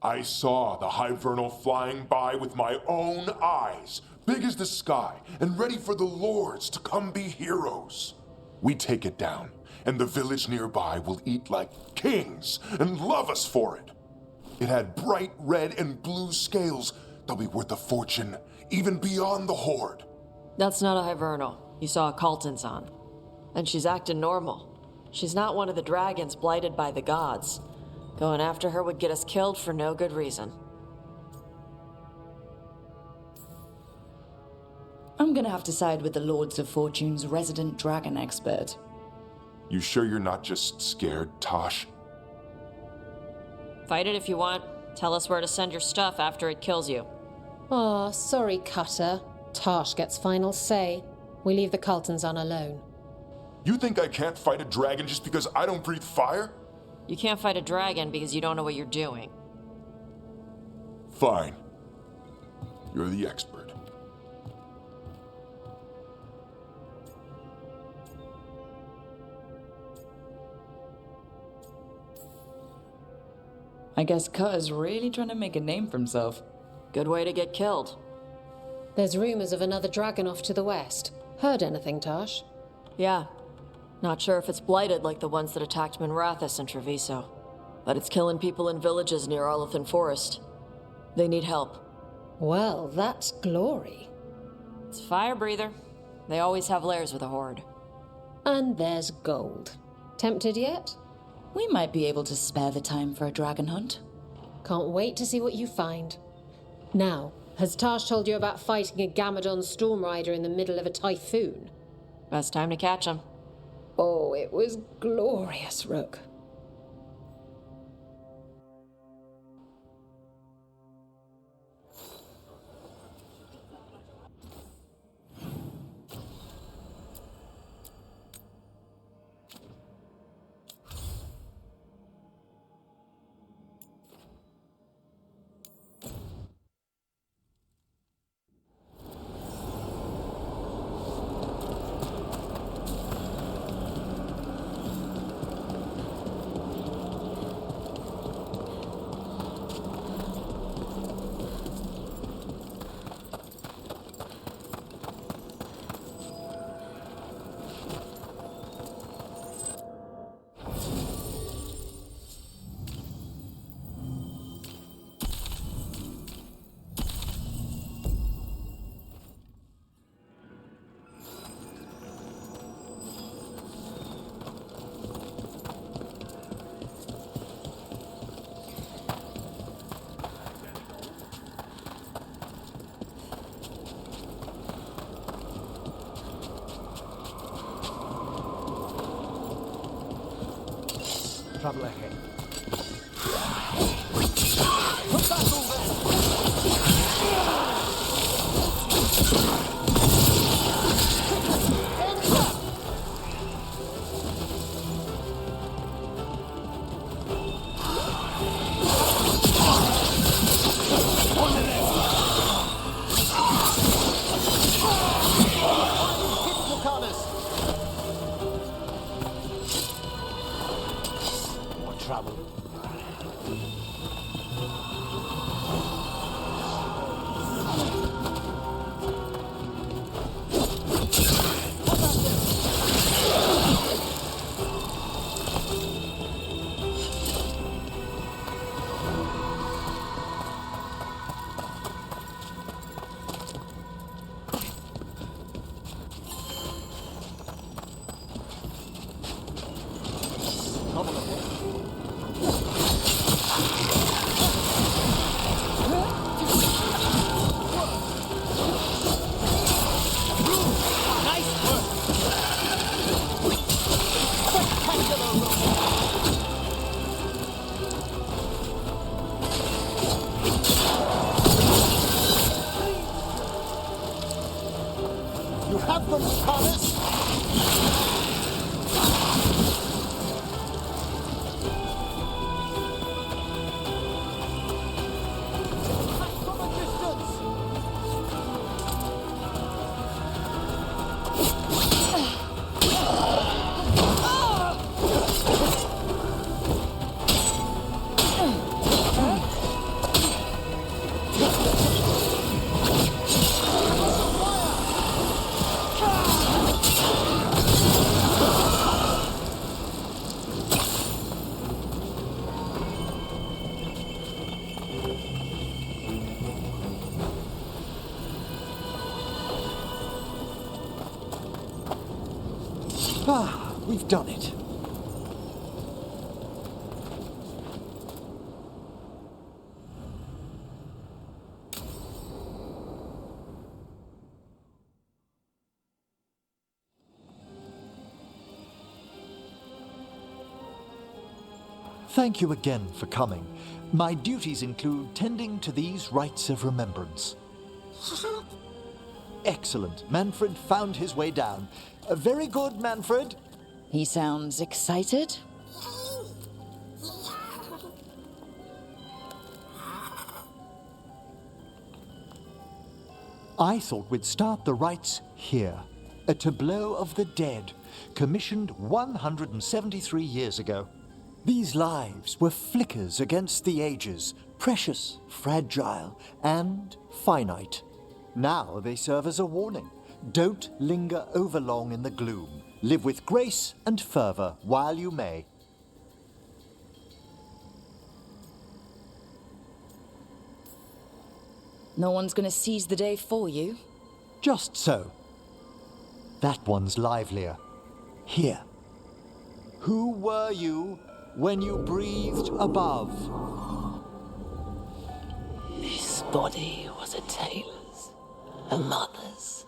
I saw the Hivernal flying by with my own eyes, big as the sky, and ready for the lords to come be heroes. We take it down, and the village nearby will eat like kings and love us for it. It had bright red and blue scales. They'll be worth a fortune, even beyond the Horde. That's not a Hivernal. You saw a Calton's on. And she's acting normal. She's not one of the dragons blighted by the gods. Going after her would get us killed for no good reason. I'm gonna have to side with the Lords of Fortune's resident dragon expert. You sure you're not just scared, Tosh? Fight it if you want. Tell us where to send your stuff after it kills you. Aw, sorry, Cutter. Tosh gets final say. We leave the Cultons on alone. You think I can't fight a dragon just because I don't breathe fire? You can't fight a dragon because you don't know what you're doing. Fine. You're the expert. I guess Cutter's really trying to make a name for himself. Good way to get killed. There's rumors of another dragon off to the west. Heard anything, Tosh? Yeah. Not sure if it's blighted like the ones that attacked Minrathous and Treviso. But it's killing people in villages near Arlethan Forest. They need help. Well, that's glory. It's a fire breather. They always have lairs with a horde. And there's gold. Tempted yet? We might be able to spare the time for a dragon hunt. Can't wait to see what you find. Now, has Tosh told you about fighting a Gamadon Stormrider in the middle of a typhoon? Best time to catch 'em. Oh, it was glorious, Rook. Trouble ahead. Ah, we've done it. Thank you again for coming. My duties include tending to these rites of remembrance. Excellent. Manfred found his way down. Very good, Manfred. He sounds excited. I thought we'd start the rites here. A tableau of the dead, commissioned 173 years ago. These lives were flickers against the ages, precious, fragile, and finite. Now they serve as a warning. Don't linger overlong in the gloom. Live with grace and fervor while you may. No one's gonna seize the day for you. Just so. That one's livelier. Here. Who were you when you breathed above? This body was a tailor's, a mother's.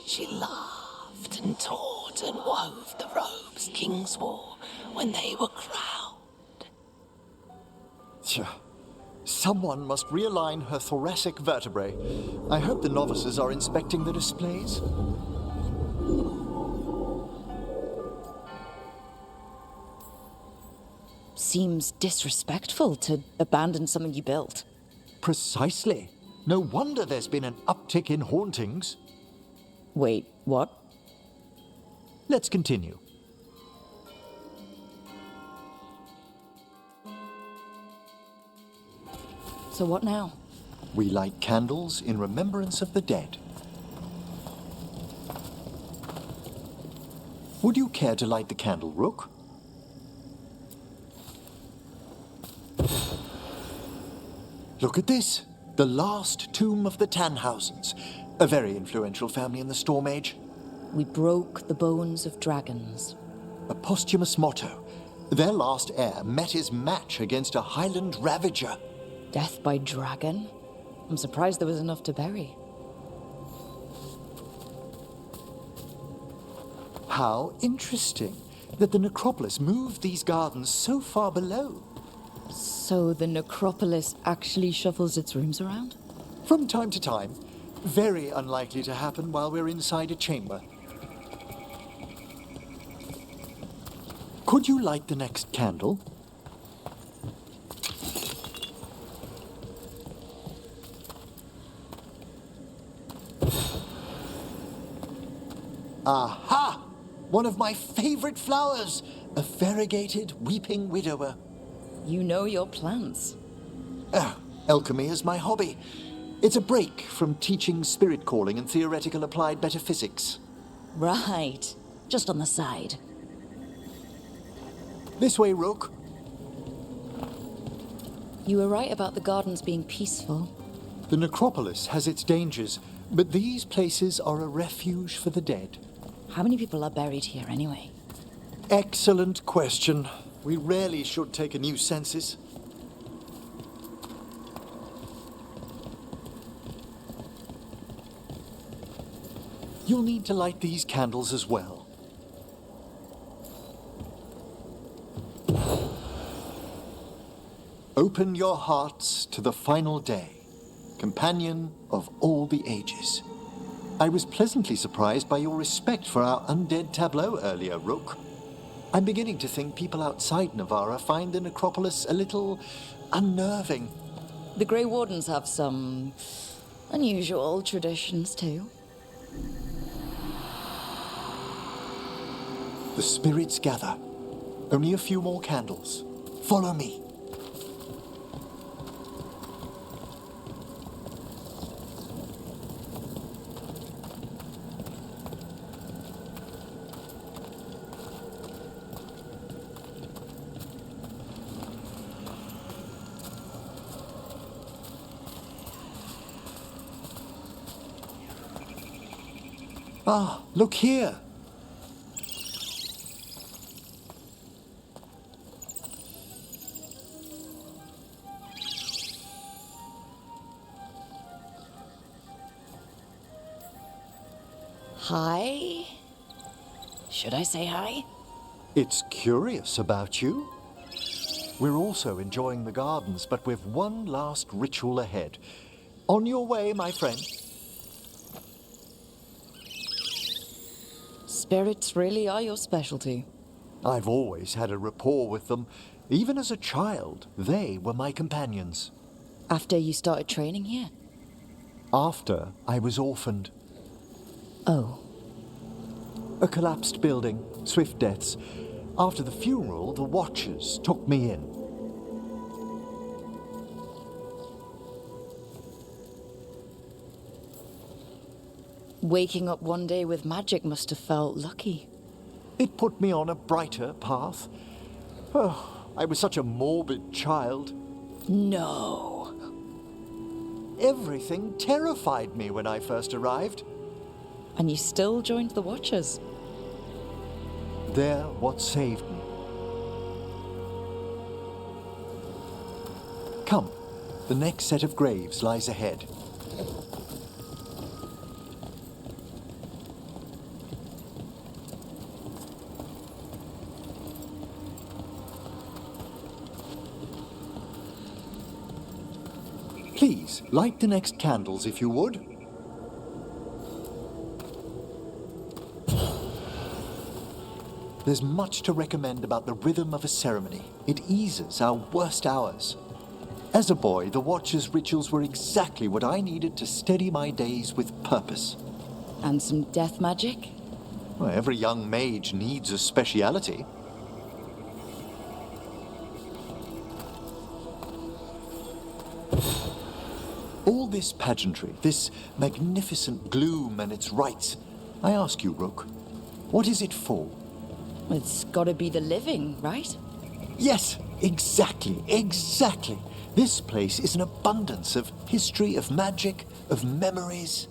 She laughed and taught and wove the robes kings wore when they were crowned. Tja. Someone must realign her thoracic vertebrae. I hope the novices are inspecting the displays. Seems disrespectful to abandon something you built. Precisely. No wonder there's been an uptick in hauntings. Wait, what? Let's continue. So what now? We light candles in remembrance of the dead. Would you care to light the candle, Rook? Look at this. The last tomb of the Tannhausens. A very influential family in the Storm Age. We broke the bones of dragons. A posthumous motto. Their last heir met his match against a Highland Ravager. Death by dragon? I'm surprised there was enough to bury. How interesting that the necropolis moved these gardens so far below. So the necropolis actually shuffles its rooms around? From time to time. Very unlikely to happen while we're inside a chamber. Could you light the next candle? Aha! One of my favorite flowers! A variegated weeping widower. You know your plants. Alchemy is my hobby. It's a break from teaching spirit calling and theoretical applied metaphysics. Right. Just on the side. This way, Rook. You were right about the gardens being peaceful. The necropolis has its dangers, but these places are a refuge for the dead. How many people are buried here anyway? Excellent question. We rarely should take a new census. You'll need to light these candles as well. Open your hearts to the final day, companion of all the ages. I was pleasantly surprised by your respect for our undead tableau earlier, Rook. I'm beginning to think people outside Navarra find the necropolis a little unnerving. The Grey Wardens have some unusual traditions too. The spirits gather. Only a few more candles. Follow me. Ah, look here. Hi? Should I say hi? It's curious about you. We're also enjoying the gardens, but we've one last ritual ahead. On your way, my friend. Spirits really are your specialty. I've always had a rapport with them. Even as a child, they were my companions. After you started training here? After I was orphaned. Oh. A collapsed building, swift deaths. After the funeral, the Watchers took me in. Waking up one day with magic must have felt lucky. It put me on a brighter path. Oh, I was such a morbid child. No. Everything terrified me when I first arrived. And you still joined the Watchers? They're what saved me. Come, the next set of graves lies ahead. Please, light the next candles if you would. There's much to recommend about the rhythm of a ceremony. It eases our worst hours. As a boy, the Watcher's rituals were exactly what I needed to steady my days with purpose. And some death magic? Well, every young mage needs a speciality. All this pageantry, this magnificent gloom and its rites, I ask you, Rook, what is it for? It's gotta be the living, right? Yes, exactly. This place is an abundance of history, of magic, of memories.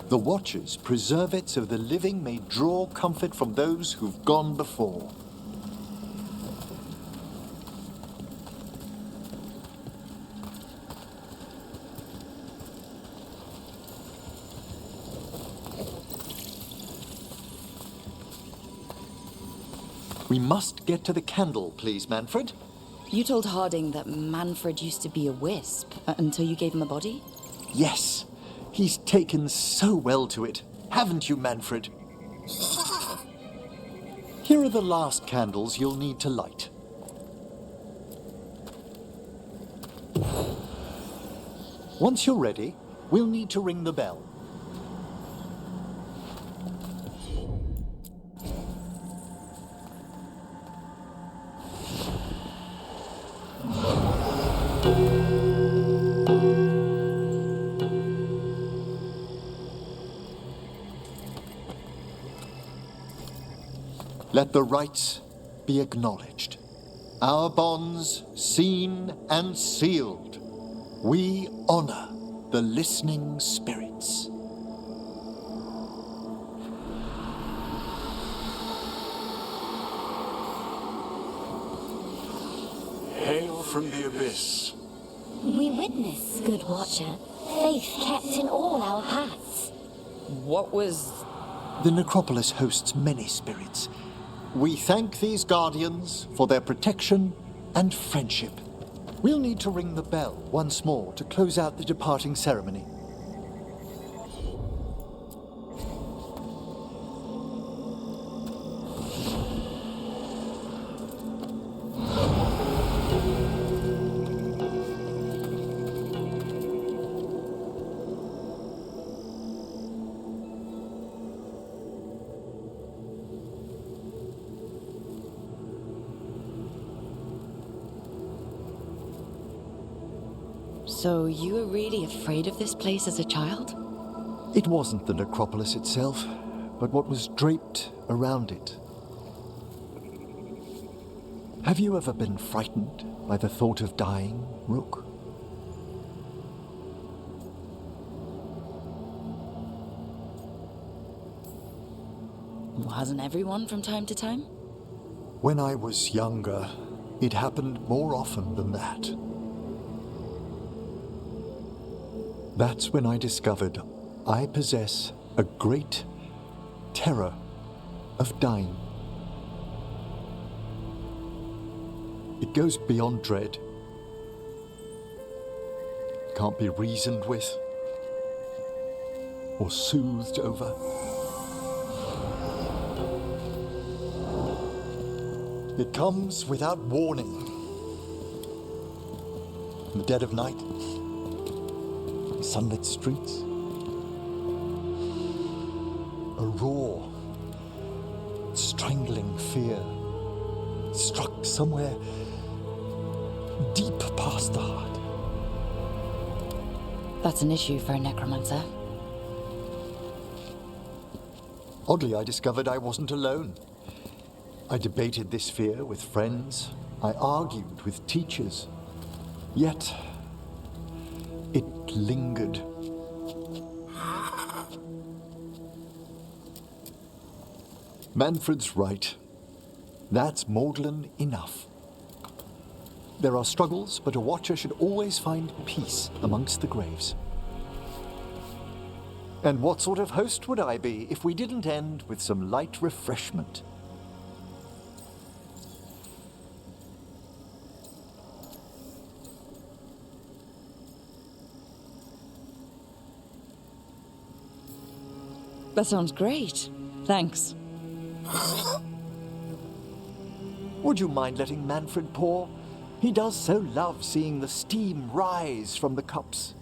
The Watchers preserve it so the living may draw comfort from those who've gone before. We must get to the candle, please, Manfred. You told Harding that Manfred used to be a wisp until you gave him a body? Yes, he's taken so well to it. Haven't you, Manfred? Here are the last candles you'll need to light. Once you're ready, we'll need to ring the bell. Let the rites be acknowledged. Our bonds seen and sealed. We honor the listening spirits. Hail from the abyss. We witness, good Watcher, faith kept in all our paths. What was... The necropolis hosts many spirits. We thank these guardians for their protection and friendship. We'll need to ring the bell once more to close out the departing ceremony. So you were really afraid of this place as a child? It wasn't the necropolis itself, but what was draped around it. Have you ever been frightened by the thought of dying, Rook? Hasn't everyone from time to time? When I was younger, it happened more often than that. That's when I discovered I possess a great terror of dying. It goes beyond dread. Can't be reasoned with or soothed over. It comes without warning. In the dead of night, sunlit streets, a raw, strangling fear struck somewhere deep past the heart. That's an issue for a necromancer. Oddly, I discovered I wasn't alone. I debated this fear with friends. I argued with teachers. Yet, it lingered. Manfred's right. That's maudlin enough. There are struggles, but a watcher should always find peace amongst the graves. And what sort of host would I be if we didn't end with some light refreshment? That sounds great. Thanks. Would you mind letting Manfred pour? He does so love seeing the steam rise from the cups.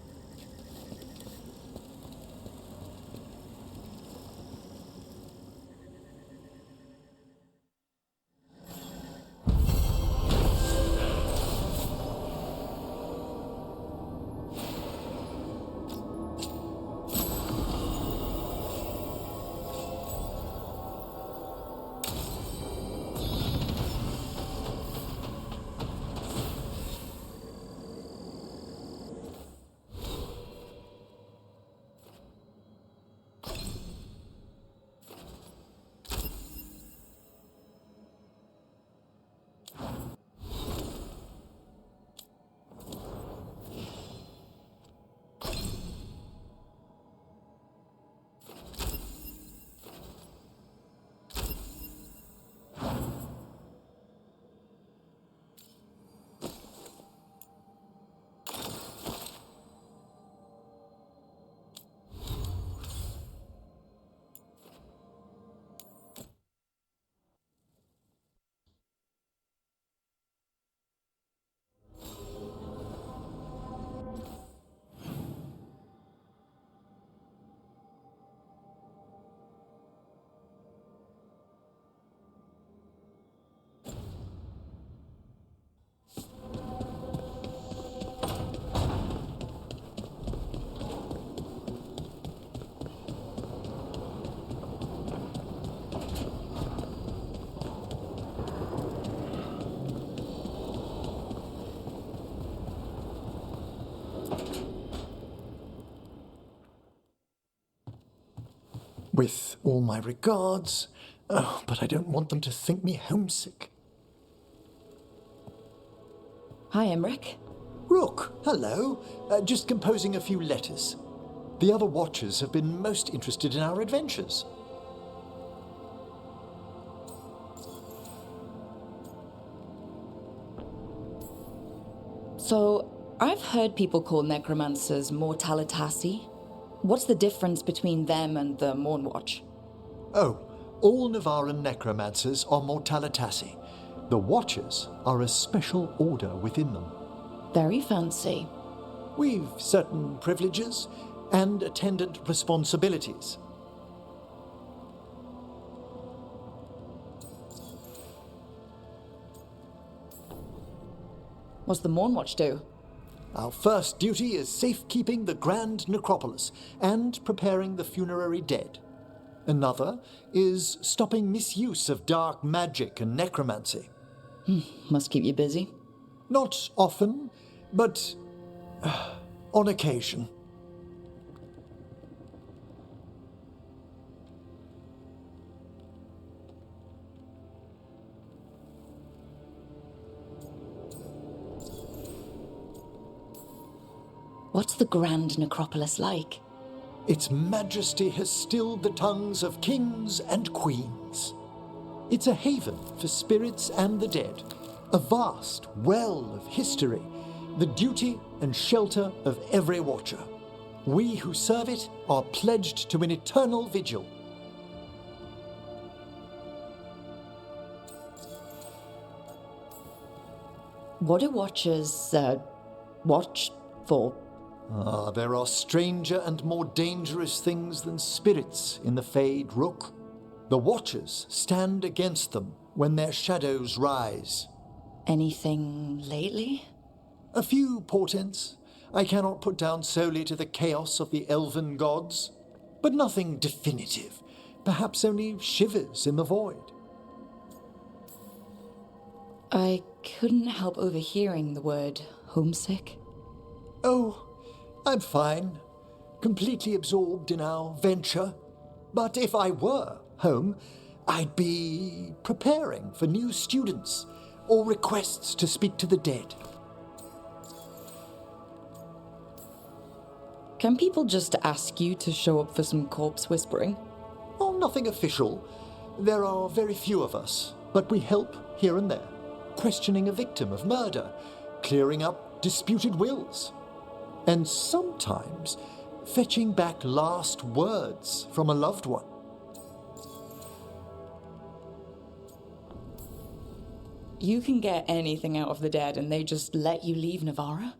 With all my regards, but I don't want them to think me homesick. Hi, Emmerich. Rook, hello. Just composing a few letters. The other Watchers have been most interested in our adventures. So, I've heard people call necromancers mortalitasi. What's the difference between them and the Mornwatch? Oh, all Navaran necromancers are mortalitasi. The Watchers are a special order within them. Very fancy. We've certain privileges and attendant responsibilities. What's the Mornwatch do? Our first duty is safekeeping the Grand Necropolis and preparing the funerary dead. Another is stopping misuse of dark magic and necromancy. Must keep you busy. Not often, but on occasion. What's the Grand Necropolis like? Its majesty has stilled the tongues of kings and queens. It's a haven for spirits and the dead, a vast well of history, the duty and shelter of every watcher. We who serve it are pledged to an eternal vigil. What do watchers, watch for? There are stranger and more dangerous things than spirits in the Fade Rook. The Watchers stand against them when their shadows rise. Anything lately? A few portents I cannot put down solely to the chaos of the elven gods, but nothing definitive, perhaps only shivers in the void. I couldn't help overhearing the word homesick. Oh, I'm fine, completely absorbed in our venture. But if I were home, I'd be preparing for new students or requests to speak to the dead. Can people just ask you to show up for some corpse whispering? Oh, nothing official. There are very few of us, but we help here and there, questioning a victim of murder, clearing up disputed wills, and sometimes fetching back last words from a loved one. You can get anything out of the dead and they just let you leave Navarra?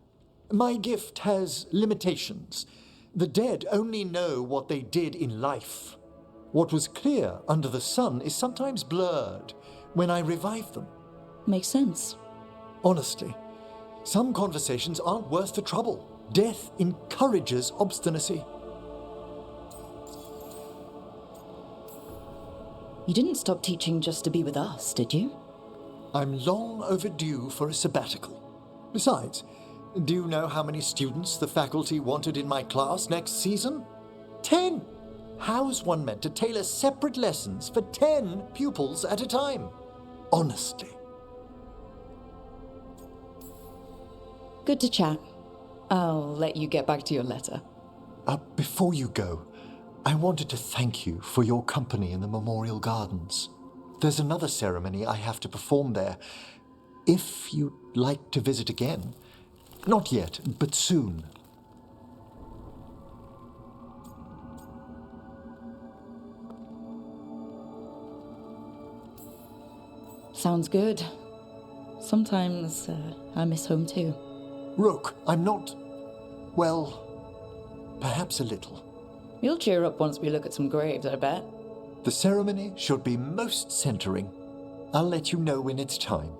My gift has limitations. The dead only know what they did in life. What was clear under the sun is sometimes blurred when I revive them. Makes sense. Honestly, some conversations aren't worth the trouble. Death encourages obstinacy. You didn't stop teaching just to be with us, did you? I'm long overdue for a sabbatical. Besides, do you know how many students the faculty wanted in my class next season? 10! How's one meant to tailor separate lessons for 10 pupils at a time? Honestly. Good to chat. I'll let you get back to your letter. Before you go, I wanted to thank you for your company in the Memorial Gardens. There's another ceremony I have to perform there. If you'd like to visit again. Not yet, but soon. Sounds good. Sometimes I miss home too. Rook, I'm not... well, perhaps a little. You'll cheer up once we look at some graves, I bet. The ceremony should be most centering. I'll let you know when it's time.